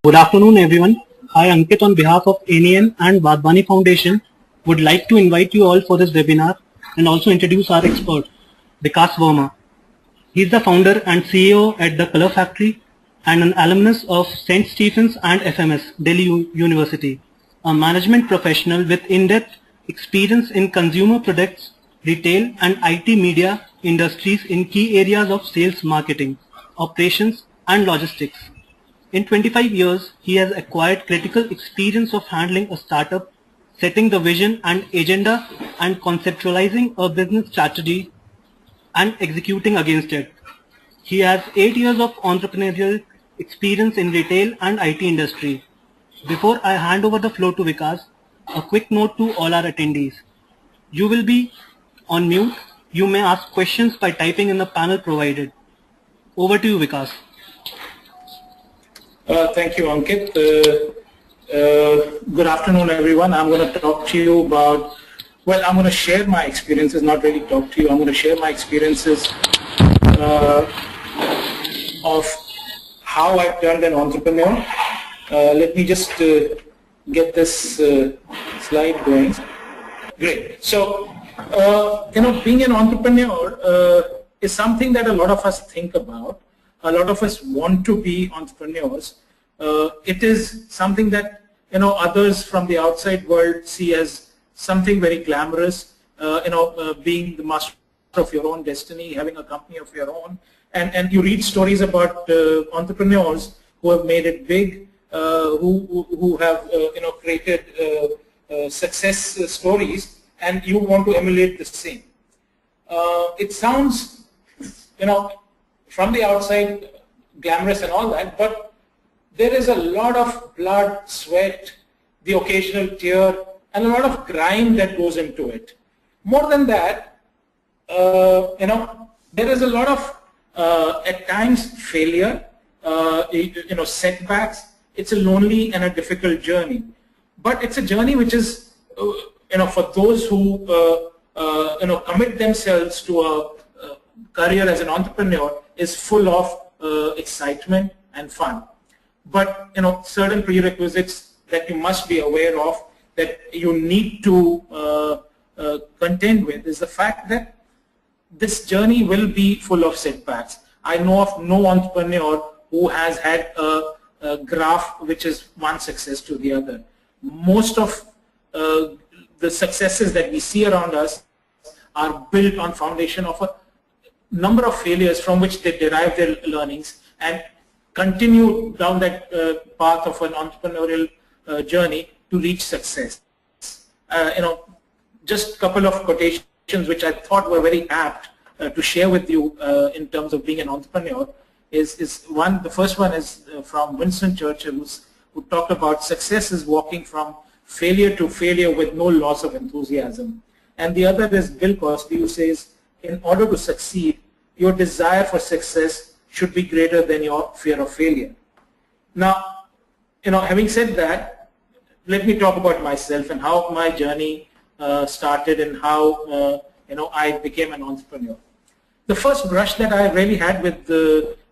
Good afternoon, everyone. I, Ankit, on behalf of NEN and Wadhwani Foundation, would like to invite you all for this webinar and also introduce our expert, Vikas Verma. He is the founder and CEO at the Color Factory and an alumnus of St. Stephen's and FMS, Delhi University, a management professional with in-depth experience in consumer products, retail and IT media industries in key areas of sales, marketing, operations and logistics. In 25 years, he has acquired critical experience of handling a startup, setting the vision and agenda and conceptualizing a business strategy and executing against it. He has 8 years of entrepreneurial experience in retail and IT industry. Before I hand over the floor to Vikas, a quick note to all our attendees. You will be on mute. You may ask questions by typing in the panel provided. Over to you, Vikas. Thank you, Ankit. Good afternoon, everyone. I'm going to talk to you about, well, I'm going to share my experiences, not really talk to you. I'm going to share my experiences of how I turned an entrepreneur. Let me just get this slide going. Great. So, being an entrepreneur is something that a lot of us think about. A lot of us want to be entrepreneurs. It is something that others from the outside world see as something very glamorous. Being the master of your own destiny, having a company of your own, and you read stories about entrepreneurs who have made it big, who have created success stories, and you want to emulate the same. It sounds from the outside glamorous and all that, but there is a lot of blood, sweat, the occasional tear, and a lot of grime that goes into it. More than that, there is a lot of at times failure, setbacks. It's a lonely and a difficult journey, but it's a journey which is for those who commit themselves to a career as an entrepreneur is full of excitement and fun. But certain prerequisites that you must be aware of, that you need to contend with, is the fact that this journey will be full of setbacks. I know of no entrepreneur who has had a graph which is one success to the other. Most of the successes that we see around us are built on foundation of a number of failures from which they derive their learnings and continue down that path of an entrepreneurial journey to reach success. Just a couple of quotations which I thought were very apt to share with you in terms of being an entrepreneur is one. The first one is from Winston Churchill, who talked about success is walking from failure to failure with no loss of enthusiasm. And the other is Bill Cosby, who says, in order to succeed, your desire for success should be greater than your fear of failure. Now, having said that, let me talk about myself and how my journey started and how I became an entrepreneur. The first brush that I really had with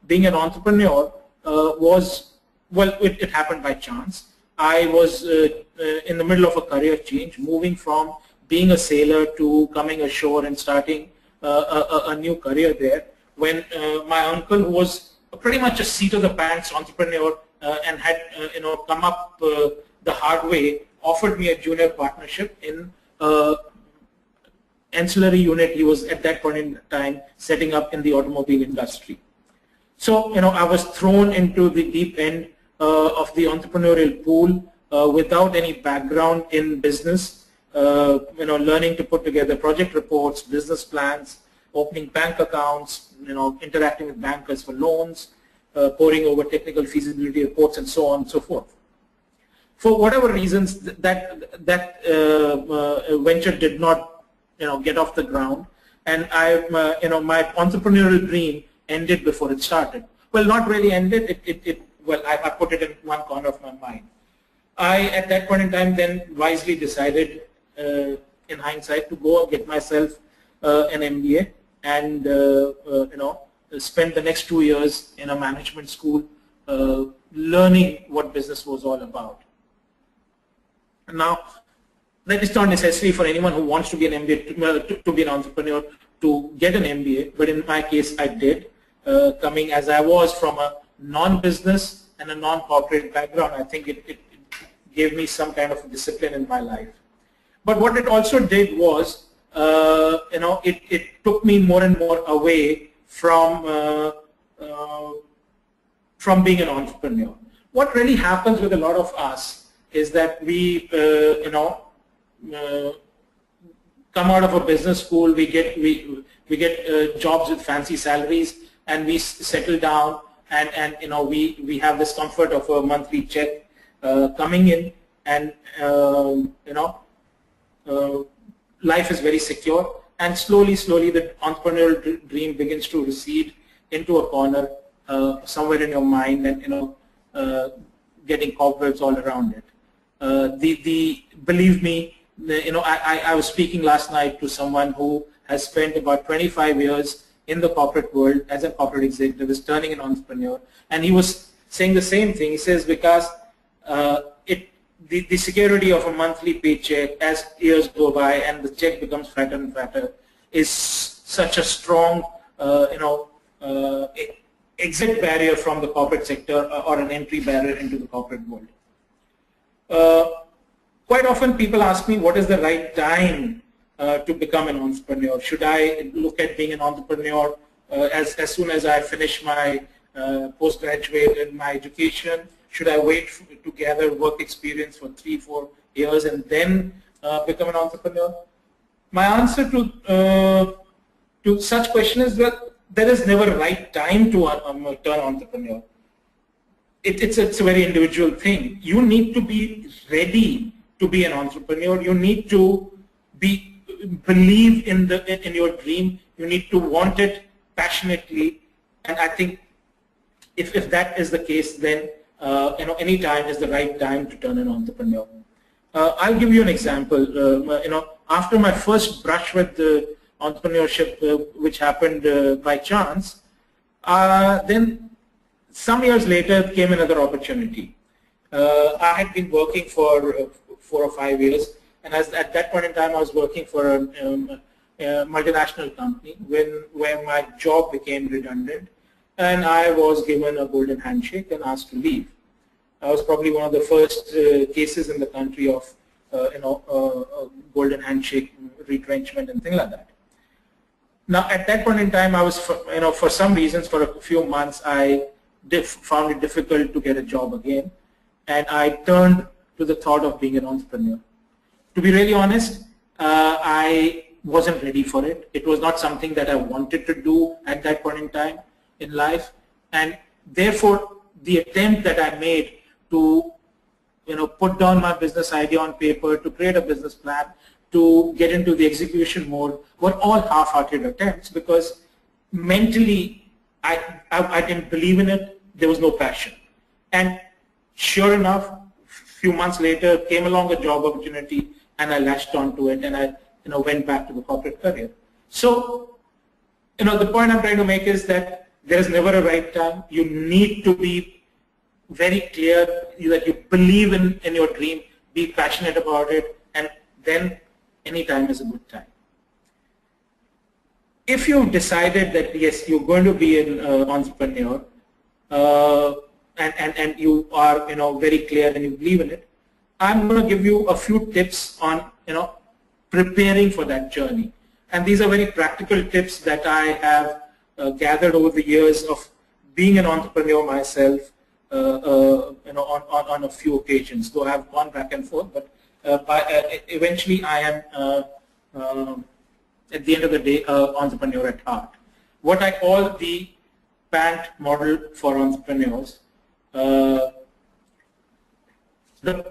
being an entrepreneur was, well, it happened by chance. I was in the middle of a career change, moving from being a sailor to coming ashore and starting a new career there, when my uncle, who was pretty much a seat of the pants entrepreneur and had come up the hard way, offered me a junior partnership in ancillary unit he was at that point in time setting up in the automobile industry. So I was thrown into the deep end of the entrepreneurial pool without any background in business. Learning to put together project reports, business plans, opening bank accounts, interacting with bankers for loans, poring over technical feasibility reports, and so on and so forth. For whatever reasons, that venture did not, get off the ground, and my entrepreneurial dream ended before it started. Well, not really ended. I put it in one corner of my mind. I, at that point in time, then wisely decided, in hindsight, to go and get myself an MBA and spend the next 2 years in a management school learning what business was all about. Now, that is not necessary for anyone who wants to be an MBA to be an entrepreneur to get an MBA, but in my case I did. Coming as I was from a non-business and a non-corporate background, I think it gave me some kind of discipline in my life. But what it also did was, it took me more and more away from being an entrepreneur. What really happens with a lot of us is that we, come out of a business school, we get jobs with fancy salaries, and we settle down, and we have this comfort of a monthly check coming in, and life is very secure, and slowly the entrepreneurial dream begins to recede into a corner somewhere in your mind, and getting cobwebs all around it. Believe me, I was speaking last night to someone who has spent about 25 years in the corporate world as a corporate executive, is turning an entrepreneur, and he was saying the same thing. He says, because the security of a monthly paycheck as years go by and the check becomes fatter and fatter is such a strong exit barrier from the corporate sector, or an entry barrier into the corporate world. Quite often people ask me, what is the right time to become an entrepreneur? Should I look at being an entrepreneur as soon as I finish my postgraduate and my education? Should I wait to gather work experience for 3-4 years and then become an entrepreneur? My answer to such question is that there is never a right time to turn entrepreneur. It's a very individual thing. You need to be ready to be an entrepreneur. You need to believe in your dream. You need to want it passionately. And I think if that is the case, then any time is the right time to turn an entrepreneur. I'll give you an example. After my first brush with entrepreneurship, which happened by chance, then some years later came another opportunity. I had been working for 4 or 5 years, and at that point in time I was working for a multinational company where my job became redundant, and I was given a golden handshake and asked to leave. I was probably one of the first cases in the country of golden handshake retrenchment and things like that. Now at that point in time, I was for some reasons for a few months I found it difficult to get a job again, and I turned to the thought of being an entrepreneur. To be really honest, I wasn't ready for it. It was not something that I wanted to do at that point in time in life, and therefore the attempt that I made to put down my business idea on paper, to create a business plan, to get into the execution mode, were all half-hearted attempts, because mentally I didn't believe in it. There was no passion. And sure enough, a few months later came along a job opportunity, and I latched onto it, and I went back to the corporate career. So the point I'm trying to make is that there is never a right time. You need to be very clear that you believe in your dream, be passionate about it, and then any time is a good time. If you've decided that yes, you're going to be an entrepreneur, and you are very clear and you believe in it, I'm going to give you a few tips on preparing for that journey. And these are very practical tips that I have gathered over the years of being an entrepreneur myself, on a few occasions. Though I have gone back and forth, but eventually I am, at the end of the day, an entrepreneur at heart. What I call the PANT model for entrepreneurs. The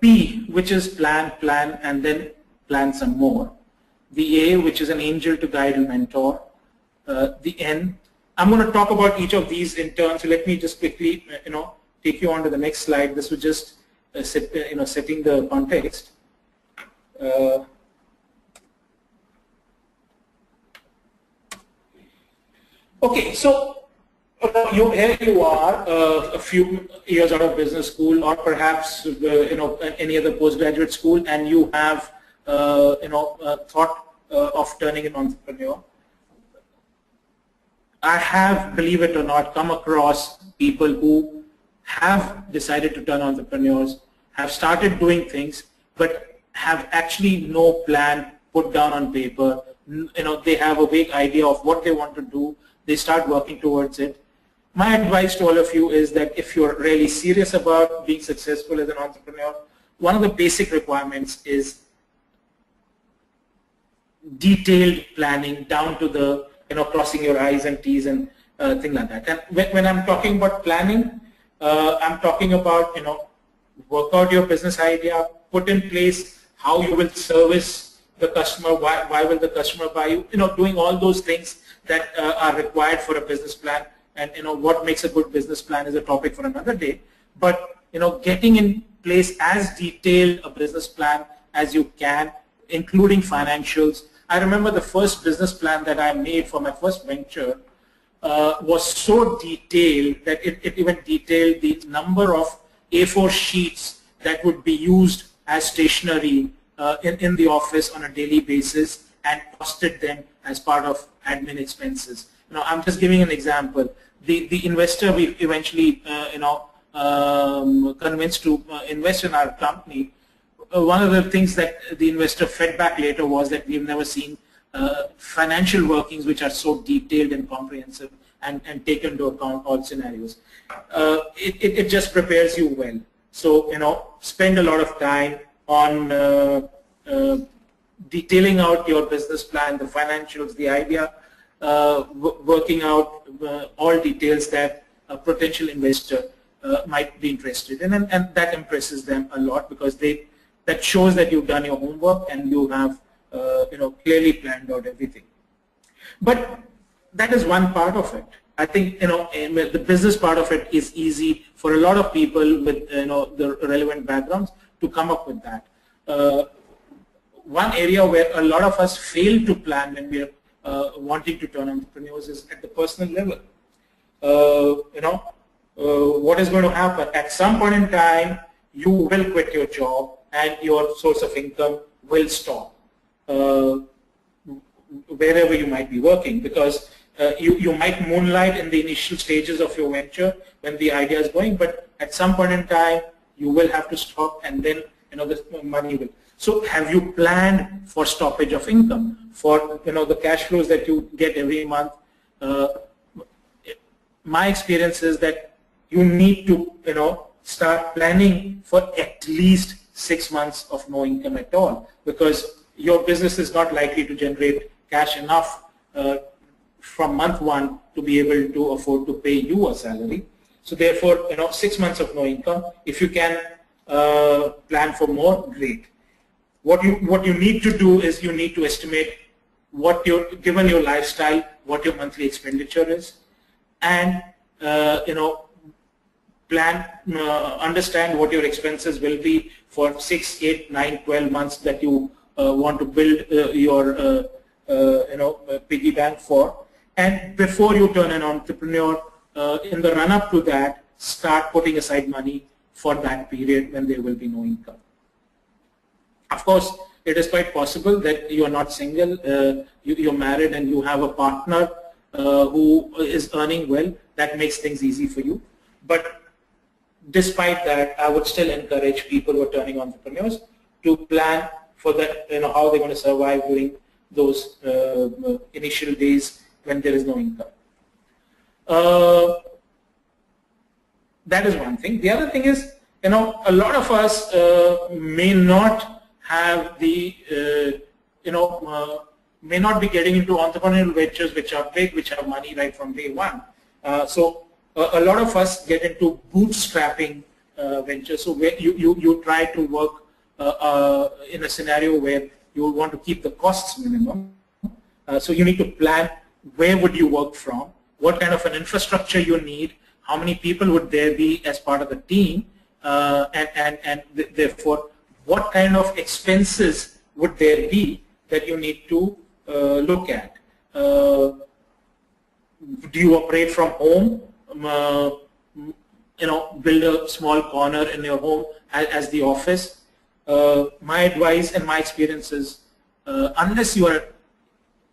P, which is plan, and then plan some more. The A, which is an angel to guide and mentor. The N. I'm going to talk about each of these in turn, so let me just quickly, take you on to the next slide. This was just setting the context. Okay, so Here you are, a few years out of business school, or perhaps any other postgraduate school, and you have thought of turning an entrepreneur. I have, believe it or not, come across people who have decided to turn entrepreneurs, have started doing things, but have actually no plan put down on paper. They have a vague idea of what they want to do. They start working towards it. My advice to all of you is that if you're really serious about being successful as an entrepreneur, one of the basic requirements is detailed planning down to the crossing your I's and T's and things like that. And when I'm talking about planning, I'm talking about work out your business idea, put in place how you will service the customer, why will the customer buy you, doing all those things that are required for a business plan. And what makes a good business plan is a topic for another day. But getting in place as detailed a business plan as you can, including financials. I remember the first business plan that I made for my first venture was so detailed that it even detailed the number of A4 sheets that would be used as stationery in the office on a daily basis, and costed them as part of admin expenses. I'm just giving an example. The investor we eventually convinced to invest in our company, one of the things that the investor fed back later was that we've never seen financial workings which are so detailed and comprehensive and take into account all scenarios. It just prepares you well. So spend a lot of time on detailing out your business plan, the financials, the idea, working out all details that a potential investor might be interested in, and that impresses them a lot, because that shows that you've done your homework and you have clearly planned out everything. But that is one part of it. I think the business part of it is easy for a lot of people with the relevant backgrounds to come up with that. One area where a lot of us fail to plan when we are wanting to turn entrepreneurs is at the personal level. What is going to happen? At some point in time, you will quit your job and your source of income will stop wherever you might be working, because you might moonlight in the initial stages of your venture when the idea is going, but at some point in time, you will have to stop, and then the money will. So have you planned for stoppage of income, for the cash flows that you get every month? My experience is that you need to start planning for at least 6 months of no income at all, because your business is not likely to generate cash enough from month one to be able to afford to pay you a salary. So therefore 6 months of no income. If you can plan for more, great. What you need to do is you need to estimate what given your lifestyle, what your monthly expenditure is, and plan, understand what your expenses will be for 6, 8, 9, 12 months that you want to build your piggy bank for. And before you turn an entrepreneur, in the run up to that, start putting aside money for that period when there will be no income. Of course, it is quite possible that you are not single, you're married and you have a partner who is earning well. That makes things easy for you. But despite that, I would still encourage people who are turning entrepreneurs to plan for that, how they're going to survive during those initial days when there is no income. That is one thing. The other thing is, a lot of us may not have the, may not be getting into entrepreneurial ventures which are big, which have money right from day one. So a lot of us get into bootstrapping ventures. So where you try to work in a scenario where you want to keep the costs minimum. So you need to plan where would you work from, what kind of an infrastructure you need, how many people would there be as part of the team, and therefore what kind of expenses would there be that you need to look at. Do you operate from home build a small corner in your home as the office. My advice and my experience is, unless you are a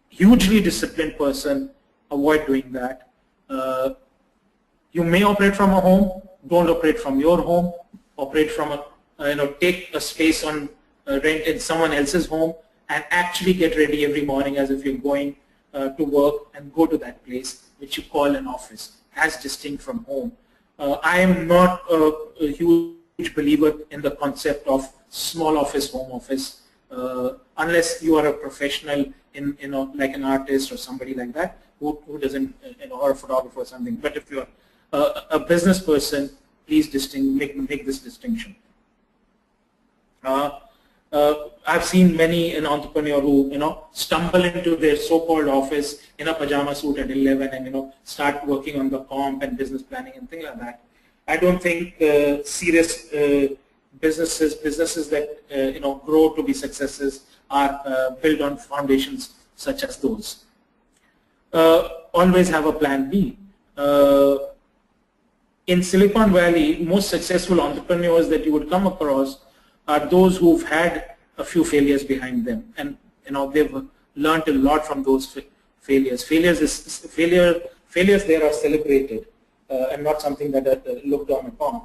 hugely disciplined person, avoid doing that. You may operate from a home. Don't operate from your home. Operate from a, take a space on rent in someone else's home and actually get ready every morning as if you're going to work, and go to that place which you call an office, as distinct from home. I am not a huge believer in the concept of small office, home office, unless you are a professional in, like an artist or somebody like that who doesn't, or a photographer or something. But if you're a business person, please make this distinction. I've seen many an entrepreneur who stumble into their so-called office in a pajama suit at 11 and start working on the comp and business planning and things like that. I don't think serious businesses that grow to be successes are built on foundations such as those. Always have a plan B. In Silicon Valley, most successful entrepreneurs that you would come across are those who've had a few failures behind them, and they've learned a lot from those failures. Failures there are celebrated and not something that are looked down upon.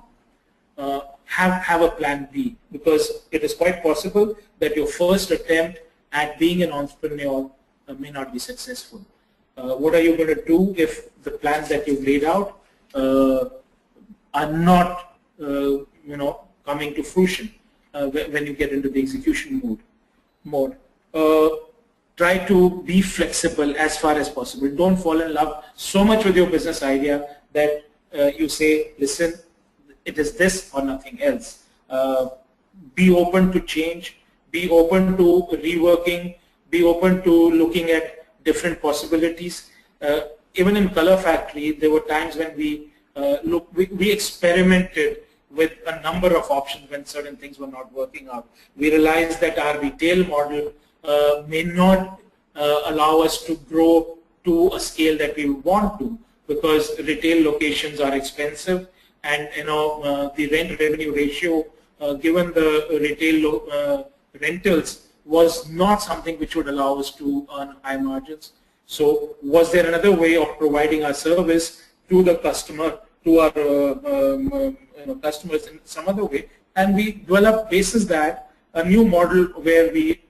Have a plan B, because it is quite possible that your first attempt at being an entrepreneur may not be successful. What are you going to do if the plans that you've laid out are not coming to fruition when you get into the execution mode? Try to be flexible as far as possible. Don't fall in love so much with your business idea that you say, listen, it is this or nothing else. Be open to change, be open to reworking, be open to looking at different possibilities. Even in Color Factory, there were times when we experimented with a number of options when certain things were not working out. We realized that our retail model may not allow us to grow to a scale that we want to, because retail locations are expensive, and the rent revenue ratio given the retail rentals was not something which would allow us to earn high margins. So was there another way of providing our service to the customer, to our customers in some other way? And we developed basis that a new model where we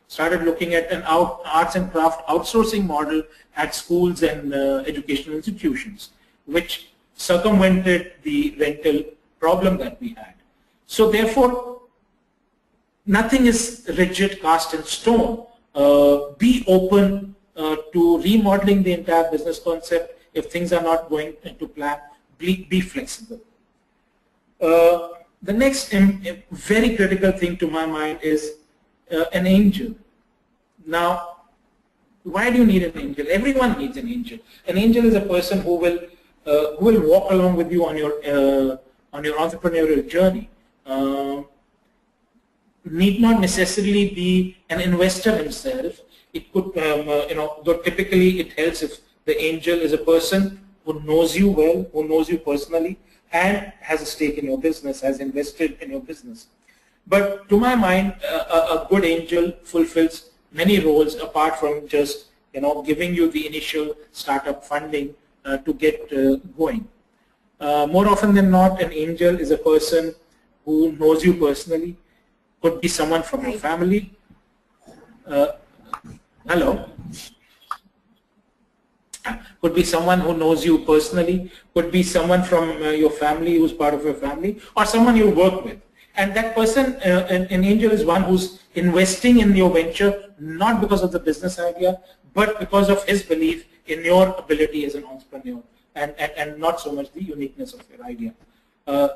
started looking at an arts and craft outsourcing model at schools and educational institutions, which circumvented the rental problem that we had. So therefore, nothing is rigid, cast in stone. Be open to remodeling the entire business concept if things are not going into plan. Be flexible. The next very critical thing to my mind is an angel. Now, why do you need an angel? Everyone needs an angel. An angel is a person who will walk along with you on your entrepreneurial journey. Need not necessarily be an investor himself. It could, though typically it helps if the angel is a person who knows you well, who knows you personally, and has a stake in your business, has invested in your business. But to my mind, a good angel fulfills many roles apart from just giving you the initial startup funding to get going. More often than not, an angel is a person who knows you personally. Could be someone from your family. Hello. Could be someone who knows you personally. Could be someone from your family who's part of your family, or someone you work with. And that person, an angel, is one who's investing in your venture, not because of the business idea, but because of his belief in your ability as an entrepreneur, and not so much the uniqueness of your idea.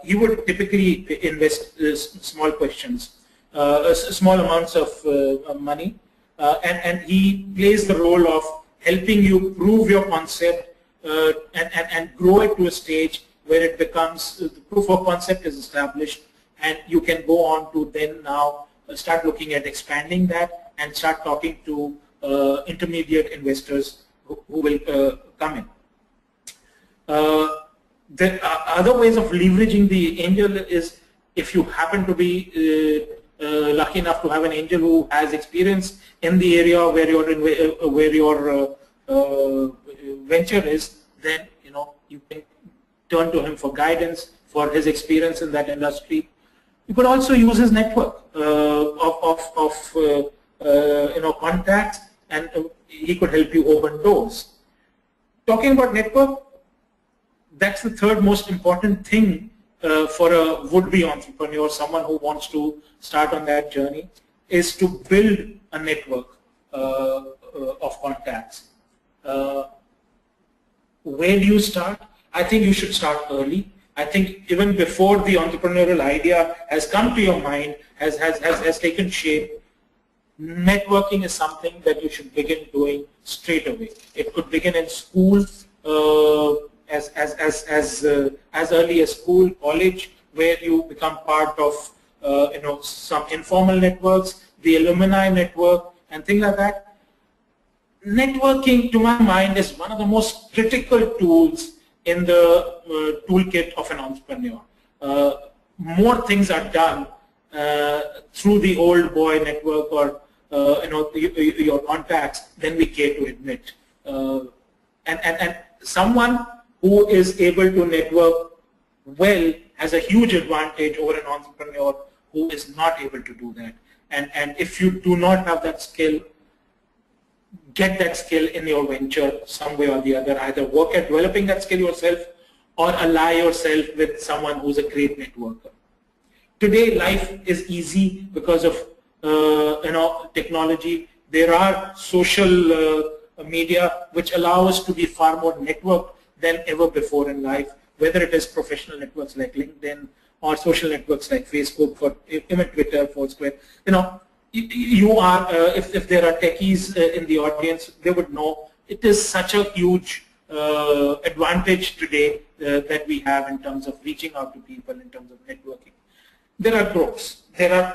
He would typically invest small small amounts of money, and he plays the role of helping you prove your concept and grow it to a stage where it becomes, the proof of concept is established, and you can go on to then now start looking at expanding that and start talking to intermediate investors who will come in. There are other ways of leveraging the angel is if you happen to be lucky enough to have an angel who has experience in the area where your venture is, then you can turn to him for guidance, for his experience in that industry. You could also use his network of contacts, and he could help you open doors. Talking about network, that's the third most important thing for a would-be entrepreneur, someone who wants to start on that journey, is to build a network of contacts. Where do you start? I think you should start early. I think even before the entrepreneurial idea has come to your mind, has taken shape, networking is something that you should begin doing straight away. It could begin in school, as early as school, college, where you become part of some informal networks, the alumni network, and things like that. Networking, to my mind, is one of the most critical tools in the toolkit of an entrepreneur. More things are done through the old boy network or your contacts than we care to admit. And someone who is able to network well has a huge advantage over an entrepreneur who is not able to do that. And if you do not have that skill, get that skill in your venture some way or the other. Either work at developing that skill yourself or ally yourself with someone who's a great networker. Today, life is easy because of technology. There are social media which allow us to be far more networked than ever before in life, whether it is professional networks like LinkedIn or social networks like Facebook, or even Twitter, Foursquare. You are, if there are techies in the audience, they would know it is such a huge advantage today that we have in terms of reaching out to people, in terms of networking. There are groups. There are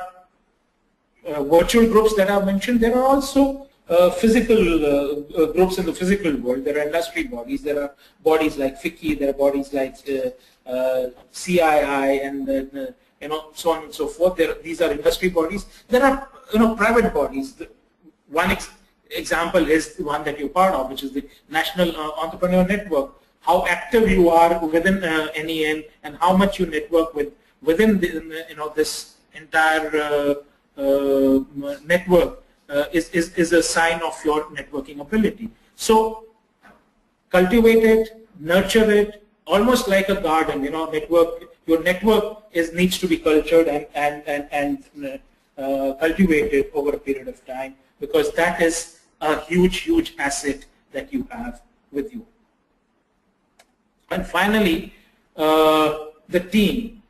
virtual groups that I've mentioned. There are also physical groups in the physical world. There are industry bodies. There are bodies like FICCI. There are bodies like CII, and so on and so forth. These are industry bodies. There are private bodies. One example is the one that you're part of, which is the National Entrepreneur Network. How active you are within NEN and how much you network within this entire network is a sign of your networking ability. So cultivate it, nurture it, almost like a garden. Your network needs to be cultured and cultivated over a period of time, because that is a huge asset that you have with you. And finally, the team.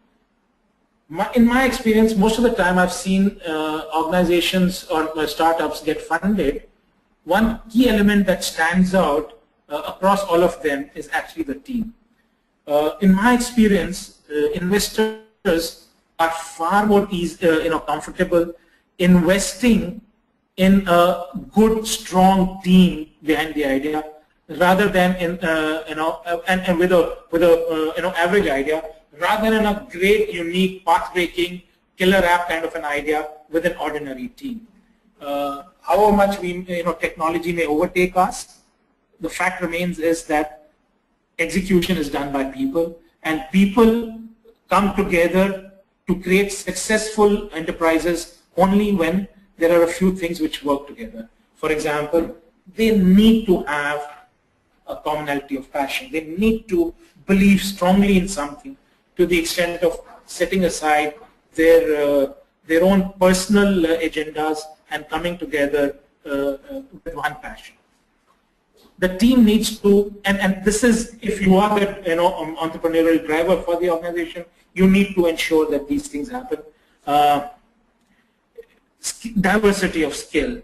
In my experience, most of the time I've seen organizations or startups get funded. One key element that stands out across all of them is actually the team. In my experience, investors are far more comfortable investing in a good, strong team behind the idea, rather than in and with a average idea, rather than a great, unique, path-breaking, killer app kind of an idea with an ordinary team. However much technology may overtake us, the fact remains is that execution is done by people, and people come together to create successful enterprises only when there are a few things which work together. For example, they need to have a commonality of passion. They need to believe strongly in something to the extent of setting aside their own personal agendas and coming together with one passion. The team needs to, and this is, if you are the entrepreneurial driver for the organization, you need to ensure that these things happen. Diversity of skill.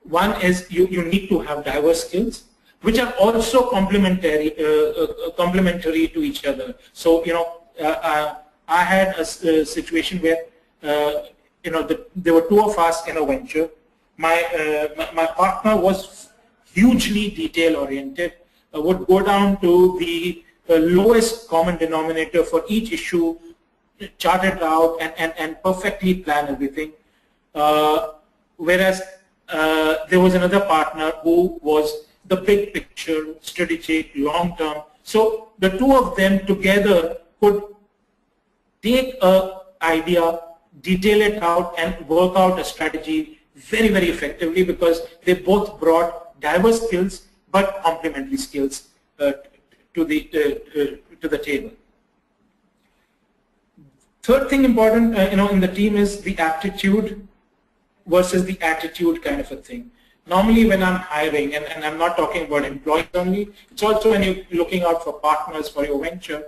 One is you need to have diverse skills, which are also complementary to each other. So I had a situation where there were two of us in a venture. My partner was hugely detail oriented, would go down to the the lowest common denominator for each issue, chart it out and perfectly plan everything. Whereas there was another partner who was the big picture, strategic, long term. So the two of them together could take an idea, detail it out, and work out a strategy very, very effectively, because they both brought diverse skills but complementary skills to the table. Third thing important, in the team is the aptitude versus the attitude kind of a thing. Normally when I'm hiring, and I'm not talking about employees only, it's also when you're looking out for partners for your venture,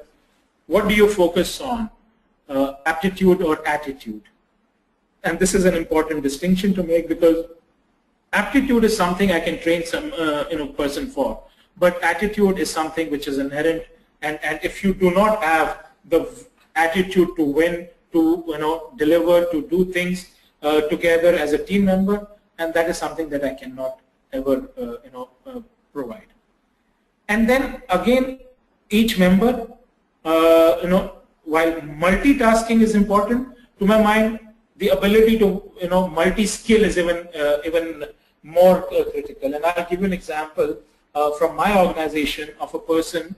what do you focus on, aptitude or attitude? And this is an important distinction to make, because aptitude is something I can train some person for, but attitude is something which is inherent, and if you do not have the attitude to win, to deliver, to do things together as a team member, and that is something that I cannot ever provide. And then again, each member, while multitasking is important, to my mind, the ability to multi-skill is even more critical. And I'll give you an example from my organization of a person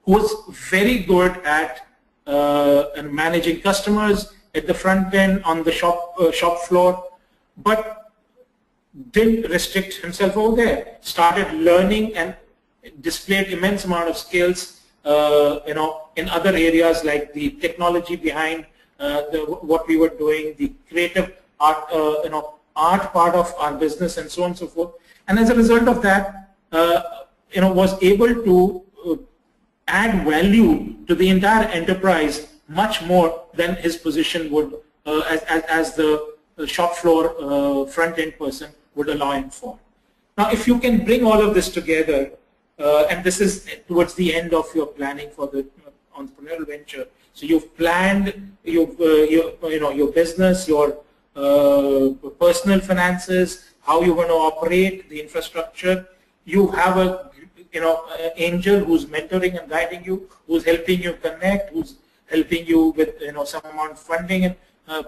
who was very good at managing customers at the front end on the shop floor, but didn't restrict himself over there. Started learning and displayed immense amount of skills, in other areas like the technology behind what we were doing, the creative art, art part of our business, and so on and so forth. And as a result of that, was able to add value to the entire enterprise much more than his position would, as the shop floor front end person would allow him for. Now, if you can bring all of this together, and this is towards the end of your planning for the entrepreneurial venture. So you've planned your business, your personal finances, how you're going to operate the infrastructure. You have a angel who's mentoring and guiding you, who's helping you connect, who's helping you with some amount of funding and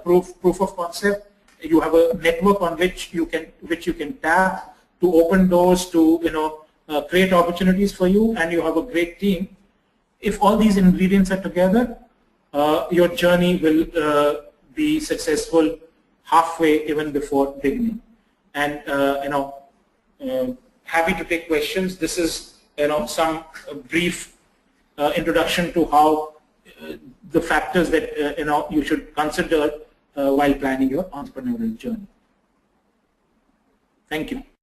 proof of concept. You have a network on which you can tap to open doors to create opportunities for you, and you have a great team. If all these ingredients are together, your journey will be successful halfway, even before beginning. And happy to take questions. This is some brief introduction to how the factors that you should consider while planning your entrepreneurial journey. Thank you.